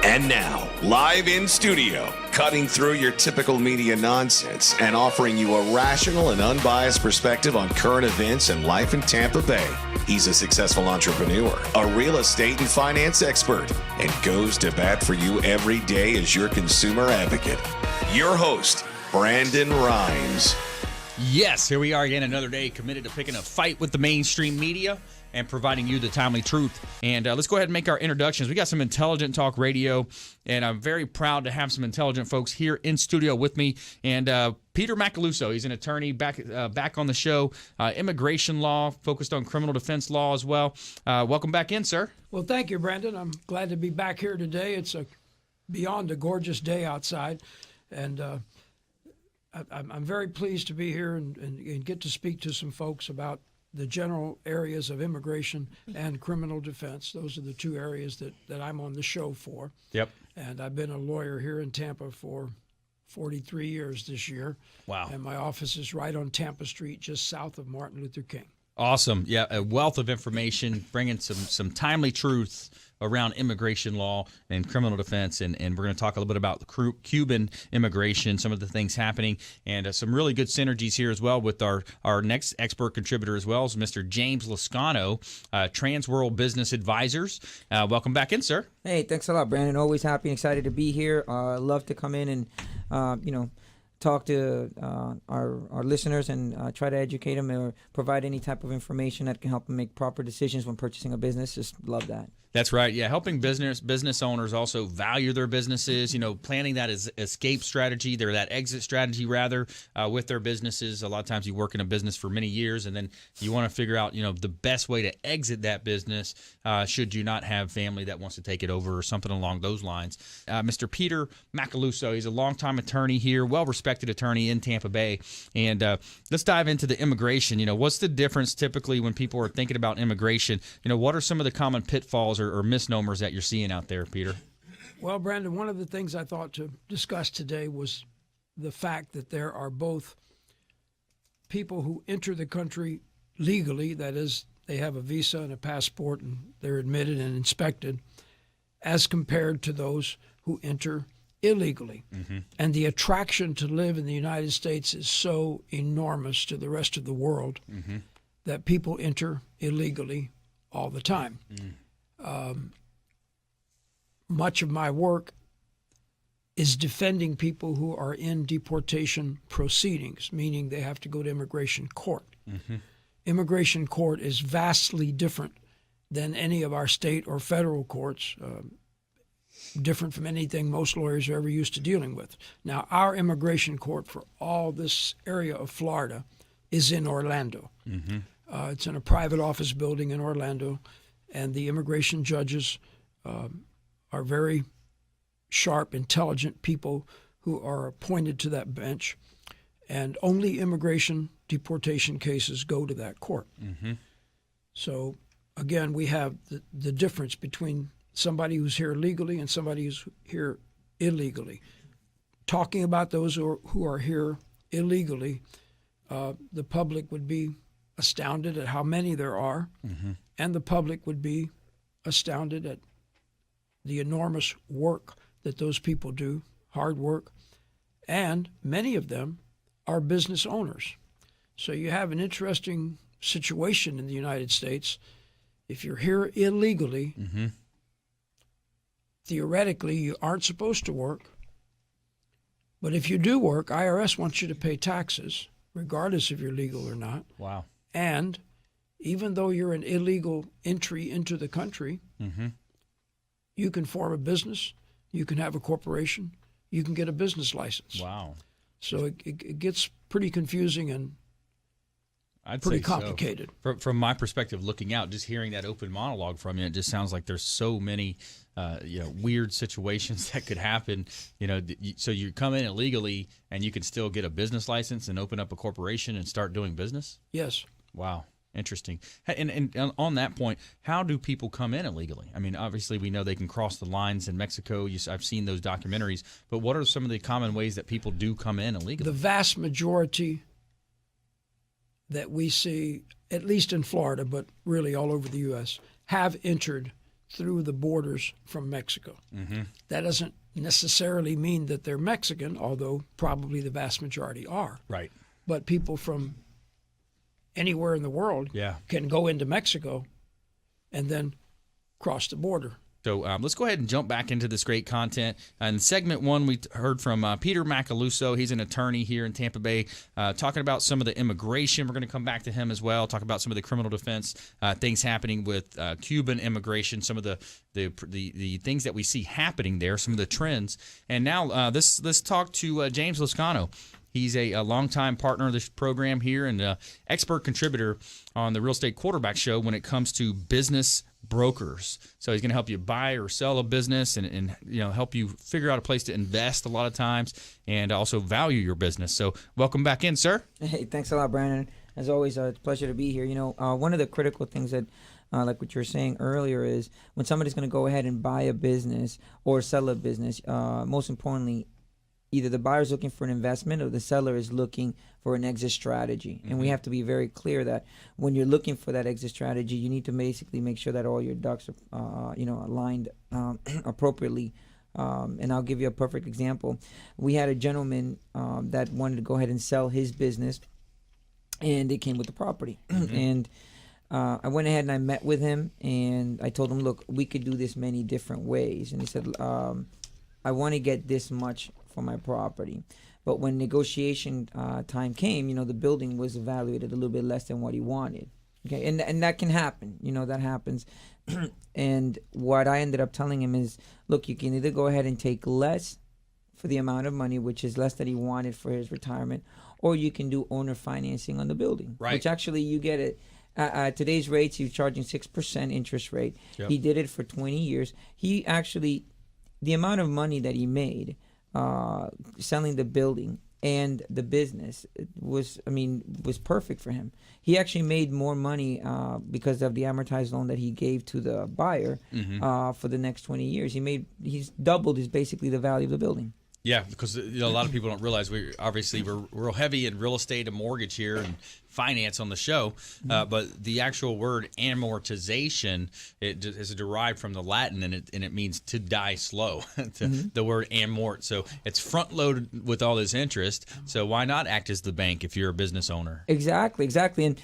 And now, live in studio, cutting through your typical media nonsense and offering you a rational and unbiased perspective on current events and life in Tampa Bay. He's a successful entrepreneur, a real estate and finance expert, and goes to bat for you every day as your consumer advocate. Your host, Brandon Rhymes. Yes, here we are again, another day committed to picking a fight with the mainstream media and providing you the timely truth. And let's go ahead and make our introductions. We got some Intelligent Talk Radio, and I'm very proud to have some intelligent folks here in studio with me. And Peter Macaluso, he's an attorney back on the show, immigration law, focused on criminal defense law as well. Welcome back in, sir. Well, thank you, Brandon. I'm glad to be back here today. It's beyond a gorgeous day outside, and I'm very pleased to be here and get to speak to some folks about the general areas of immigration and criminal defense. Those are the two areas that I'm on the show for. Yep. And I've been a lawyer here in Tampa for 43 years this year. Wow. And my office is right on Tampa Street, just south of Martin Luther King. Awesome. Yeah, a wealth of information, bringing some timely truths around immigration law and criminal defense, and we're going to talk a little bit about the Cuban immigration, some of the things happening, and some really good synergies here as well with our next expert contributor as well as Mr. James Lascano, Trans World Business Advisors. Welcome back in, sir. Hey, thanks a lot, Brandon. Always happy and excited to be here. Love to come in and talk to our listeners and try to educate them or provide any type of information that can help them make proper decisions when purchasing a business. Just love that. That's right. Yeah, helping business owners also value their businesses, planning that escape strategy, that exit strategy rather, with their businesses. A lot of times you work in a business for many years and then you want to figure out, the best way to exit that business should you not have family that wants to take it over or something along those lines. Mr. Peter Macaluso, he's a longtime attorney here, well-respected attorney in Tampa Bay. And let's dive into the immigration. What's the difference typically when people are thinking about immigration? What are some of the common pitfalls or misnomers that you're seeing out there, Peter? Well, Brandon, one of the things I thought to discuss today was the fact that there are both people who enter the country legally, that is, they have a visa and a passport and they're admitted and inspected, as compared to those who enter illegally. Mm-hmm. And the attraction to live in the United States is so enormous to the rest of the world that people enter illegally all the time. Much of my work is defending people who are in deportation proceedings, meaning they have to go to immigration court. Mm-hmm. Immigration court is vastly different than any of our state or federal courts, different from anything most lawyers are ever used to dealing with. Now, our immigration court for all this area of Florida is in Orlando. Mm-hmm. It's in a private office building in Orlando. And the immigration judges are very sharp, intelligent people who are appointed to that bench. And only immigration deportation cases go to that court. Mm-hmm. So, again, we have the difference between somebody who's here legally and somebody who's here illegally. Talking about those who are here illegally, the public would be astounded at how many there are. Mm-hmm. And the public would be astounded at the enormous work that those people do, hard work, and many of them are business owners. So you have an interesting situation in the United States. If you're here illegally, theoretically you aren't supposed to work, but if you do work, IRS wants you to pay taxes, regardless if you're legal or not. Wow. And even though you're an illegal entry into the country, you can form a business, you can have a corporation, you can get a business license. Wow. So it gets pretty confusing and pretty complicated. So. From my perspective, looking out, just hearing that open monologue from you, it just sounds like there's so many weird situations that could happen. So you come in illegally and you can still get a business license and open up a corporation and start doing business? Yes. Wow. Interesting. And on that point, how do people come in illegally? I mean, obviously, we know they can cross the lines in Mexico. I've seen those documentaries. But what are some of the common ways that people do come in illegally? The vast majority that we see, at least in Florida, but really all over the U.S., have entered through the borders from Mexico. That doesn't necessarily mean that they're Mexican, although probably the vast majority are. Right. But people from anywhere in the world can go into Mexico and then cross the border. So let's go ahead and jump back into this great content. In segment one, we heard from Peter Macaluso. He's an attorney here in Tampa Bay, talking about some of the immigration. We're going to come back to him as well, talk about some of the criminal defense things happening with Cuban immigration, some of the things that we see happening there, some of the trends. And now let's talk to James Lascano. He's a longtime partner of this program here and expert contributor on the Real Estate Quarterback Show when it comes to business brokers. So he's going to help you buy or sell a business and help you figure out a place to invest a lot of times and also value your business. So welcome back in, sir. Hey, thanks a lot, Brandon. As always, it's a pleasure to be here. One of the critical things that like what you were saying earlier is when somebody's going to go ahead and buy a business or sell a business, most importantly, either the buyer's looking for an investment or the seller is looking for an exit strategy. And we have to be very clear that when you're looking for that exit strategy, you need to basically make sure that all your ducks are, aligned appropriately. And I'll give you a perfect example. We had a gentleman that wanted to go ahead and sell his business, and it came with the property. And I went ahead and I met with him, and I told him, look, we could do this many different ways. And he said, I want to get this much for my property. But when negotiation time came, the building was evaluated a little bit less than what he wanted. Okay, and that can happen. That happens. And what I ended up telling him is, look, you can either go ahead and take less for the amount of money, which is less that he wanted for his retirement, or you can do owner financing on the building, which actually you get it. At today's rates, he was charging 6% interest rate. Yep. He did it for 20 years. He actually, the amount of money that he made selling the building and the business was perfect for him. He actually made more money because of the amortized loan that he gave to the buyer for the next 20 years. He's doubled basically the value of the building. Yeah, because a lot of people don't realize we're real heavy in real estate and mortgage here and finance on the show, but the actual word amortization is derived from the Latin and it means to die slow. The word amort, so it's front loaded with all this interest. So why not act as the bank if you're a business owner? Exactly, and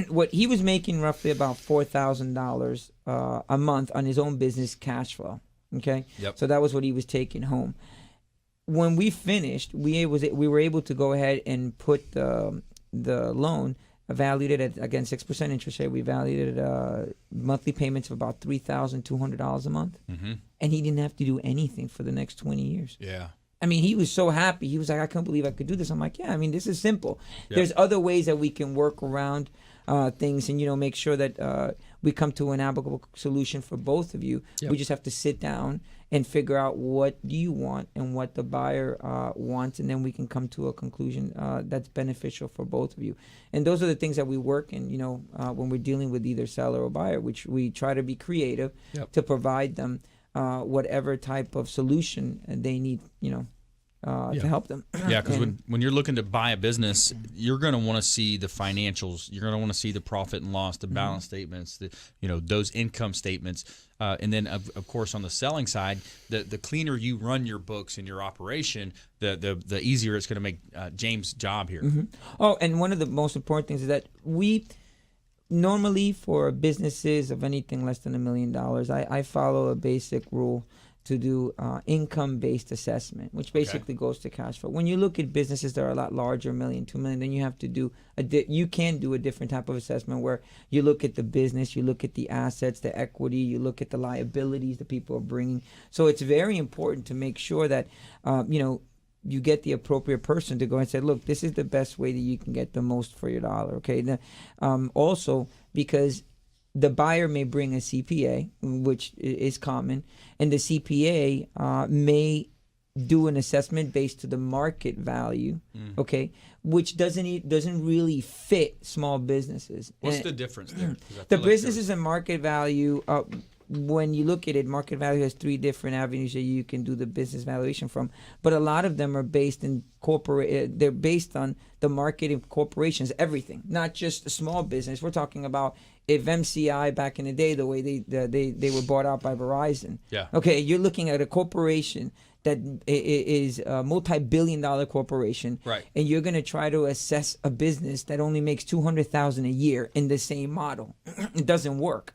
what he was making roughly about $4,000 a month on his own business cash flow. Okay, so that was what he was taking home. When we finished, we were able to go ahead and put the loan, valued it at, again, 6% interest rate. We valued it at monthly payments of about $3,200 a month. And he didn't have to do anything for the next 20 years. Yeah. I mean, he was so happy. He was like, I can't believe I could do this. I'm like, yeah, this is simple. Yep. There's other ways that we can work around things and, make sure that we come to an amicable solution for both of you. Yep. We just have to sit down and figure out what do you want and what the buyer wants, and then we can come to a conclusion that's beneficial for both of you. And those are the things that we work in, when we're dealing with either seller or buyer, which we try to be creative to provide them whatever type of solution they need, to help them. Yeah, because when you're looking to buy a business, you're going to want to see the financials. You're going to want to see the profit and loss, the balance statements, those income statements. And then, of course, on the selling side, the cleaner you run your books and your operation, the easier it's going to make James' job here. Oh, and one of the most important things is that we normally, for businesses of anything less than $1 million, I follow a basic rule to do income-based assessment, which basically goes to cash flow. When you look at businesses that are a lot larger, $1 million, $2 million, then you have to do you can do a different type of assessment where you look at the business, you look at the assets, the equity, you look at the liabilities that people are bringing. So it's very important to make sure that you get the appropriate person to go and say, look, this is the best way that you can get the most for your dollar. Okay. Also, because the buyer may bring a CPA, which is common, and the CPA may do an assessment based to the market value, okay, which doesn't really fit small businesses. What's the difference there? The businesses and market value, when you look at it, market value has 3 different avenues that you can do the business valuation from, but a lot of them are based in they're based on the market in corporations, everything, not just a small business. We're talking about if MCI back in the day, the way they were bought out by Verizon. Yeah. Okay, you're looking at a corporation that is a multi-billion-dollar corporation, right? And you're going to try to assess a business that only makes $200,000 a year in the same model. It doesn't work.